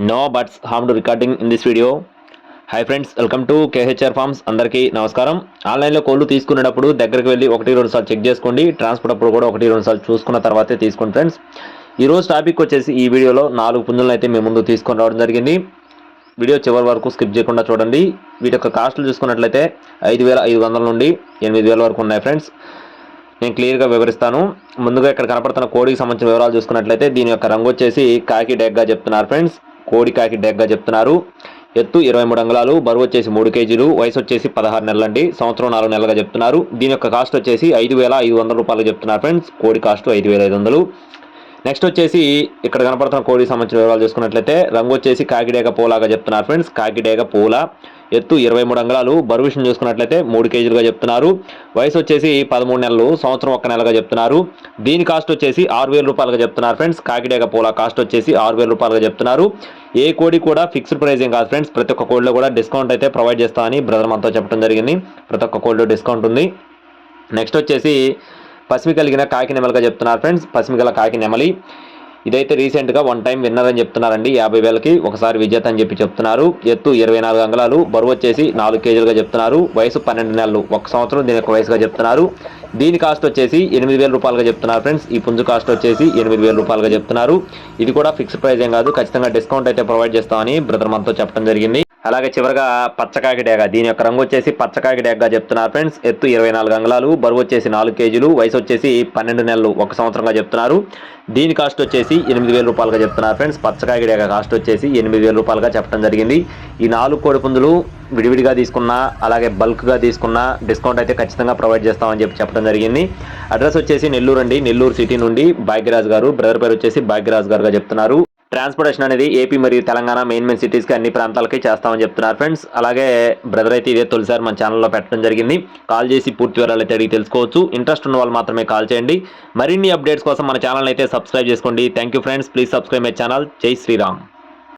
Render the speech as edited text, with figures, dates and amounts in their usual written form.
No buts harmed recording in this video. Hi friends, welcome to KHR forms. అందరికీ నమస్కారం. ఆన్లైన్లో కోళ్ళు తీసుకునేటప్పుడు దగ్గరికి వెళ్ళి 1-2 సార్లు చెక్ చేసుకోండి. ట్రాన్స్పోర్ట్ అప్పుడు కూడా 1-2 సార్లు చూసుకున్న తర్వాతే తీసుకోండి ఫ్రెండ్స్. ఈరోజు టాపిక్ వచ్చేసి ఈ వీడియోలో 4 పుంజులను అయితే మేము ముందు తీసుకొని రావడం జరిగింది. వీడియో చివరి వరకు స్కిప్ చేయకుండా చూడండి. వీటి యొక్క కాస్టులు చూసుకున్నట్లయితే 5,500 నుండి 8,000 వరకు ఉన్నాయి ఫ్రెండ్స్. నేను క్లియర్గా వివరిస్తాను. ముందుగా ఇక్కడ కనపడుతున్న కోడికి సంబంధించిన వివరాలు చూసుకున్నట్లయితే దీని యొక్క రంగు వచ్చేసి కాకి డెగ్గా చెప్తున్నారు ఫ్రెండ్స్. కోడి కాకి డెగ్గా చెప్తున్నారు. ఎత్తు 23 అంగుళాలు, బరువు వచ్చేసి 3 కేజీలు, వయసు వచ్చేసి 16 నెలలండి, సంవత్సరం 4 నెలలుగా చెప్తున్నారు. దీని యొక్క కాస్ట్ వచ్చేసి 5,500 రూపాయలు చెప్తున్నారు ఫ్రెండ్స్. కోడి కాస్ట్ 5,500. నెక్స్ట్ వచ్చేసి ఇక్కడ కనపడుతున్న కోడికి సంబంధించిన వివరాలు చూసుకున్నట్లయితే రంగు వచ్చేసి కాకిడేగ పోలాగా చెప్తున్నారు ఫ్రెండ్స్. కాకిడేగ పోలా, ఎత్తు 23 అంగుళాలు, బరువు విషయం చూసుకున్నట్లయితే 3 కేజీలుగా చెప్తున్నారు. వయసు వచ్చేసి 13 నెలలు, సంవత్సరం 1 నెలగా చెప్తున్నారు. దీని కాస్ట్ వచ్చేసి 6,000 రూపాయలుగా చెప్తున్నారు ఫ్రెండ్స్. కాకిడేగ పోలా కాస్ట్ వచ్చేసి 6,000 రూపాయలుగా చెప్తున్నారు. ఏ కోడి కూడా ఫిక్స్డ్ ప్రైస్ ఏం కాదు ఫ్రెండ్స్. ప్రతి ఒక్క కోడిలో కూడా డిస్కౌంట్ అయితే ప్రొవైడ్ చేస్తామని బ్రదర్ మనతో చెప్పడం జరిగింది. ప్రతి ఒక్క కోడిలో డిస్కౌంట్ ఉంది. నెక్స్ట్ వచ్చేసి పసిమి కలిగిన కాకి నెమలిగా చెప్తున్నారు ఫ్రెండ్స్. పసిమి గల కాకి నెమలి ఇదైతే రీసెంట్గా 1 టైం విన్నర్ అని చెప్తున్నారండి. 50,000కి ఒకసారి విజేత అని చెప్పి చెప్తున్నారు. ఎత్తు 24 అంగుళాలు, బరువు వచ్చేసి 4 కేజీలుగా చెప్తున్నారు. వయసు 12 నెలలు, 1 సంవత్సరం దీని యొక్క వయసుగా చెప్తున్నారు. దీని కాస్ట్ వచ్చేసి 8,000 రూపాయలుగా చెప్తున్నారు ఫ్రెండ్స్. ఈ పుంజు కాస్ట్ వచ్చేసి 8,000 రూపాయలుగా చెప్తున్నారు. ఇది కూడా ఫిక్స్డ్ ప్రైస్ ఏం కాదు, ఖచ్చితంగా డిస్కౌంట్ అయితే ప్రొవైడ్ చేస్తామని బ్రదర్ మనతో చెప్పడం జరిగింది. అలాగే చివరిగా పచ్చకాకి డేగ, దీని యొక్క రంగు వచ్చేసి పచ్చకాకి డేగగా చెప్తున్నారు ఫ్రెండ్స్. ఎత్తు 24 అంగుళాలు, బరువు వచ్చేసి 4 కేజీలు, వయసు వచ్చేసి 12 నెలలు, 1 సంవత్సరంగా చెప్తున్నారు. దీని కాస్ట్ వచ్చేసి 8,000 రూపాయలుగా చెప్తున్నారు ఫ్రెండ్స్. పచ్చకాకి డేగ కాస్ట్ వచ్చేసి 8,000 రూపాయలుగా చెప్పడం జరిగింది. ఈ 4 కోడి పుంజులు విడివిడిగా తీసుకున్నా అలాగే బల్క్గా తీసుకున్నా డిస్కౌంట్ అయితే ఖచ్చితంగా ప్రొవైడ్ చేస్తామని చెప్పడం జరిగింది. అడ్రస్ వచ్చేసి నెల్లూరు అండి. నెల్లూరు సిటీ నుండి భాగ్యరాజ్ గారు, బ్రదర్ పేరు వచ్చేసి భాగ్యరాజ్ గారుగా చెప్తున్నారు. ట్రాన్స్పోర్టేషన్ అనేది ఏపీ మరియు తెలంగాణ మెయిన్ సిటీస్కి అన్ని ప్రాంతాలకి చేస్తామని చెప్తున్నారు ఫ్రెండ్స్. అలాగే బ్రదర్ అయితే ఇదే తొలిసారి మన ఛానల్లో పెట్టడం జరిగింది. కాల్ చేసి పూర్తి వివరాలు అయితే అడిగి తెలుసుకోవచ్చు. ఇంట్రెస్ట్ ఉన్న వాళ్ళు మాత్రమే కాల్ చేయండి. మరిన్ని అప్డేట్స్ కోసం మన ఛానల్ అయితే సబ్స్క్రైబ్ చేసుకోండి. Thank you friends. Please subscribe my channel. జై శ్రీరామ్.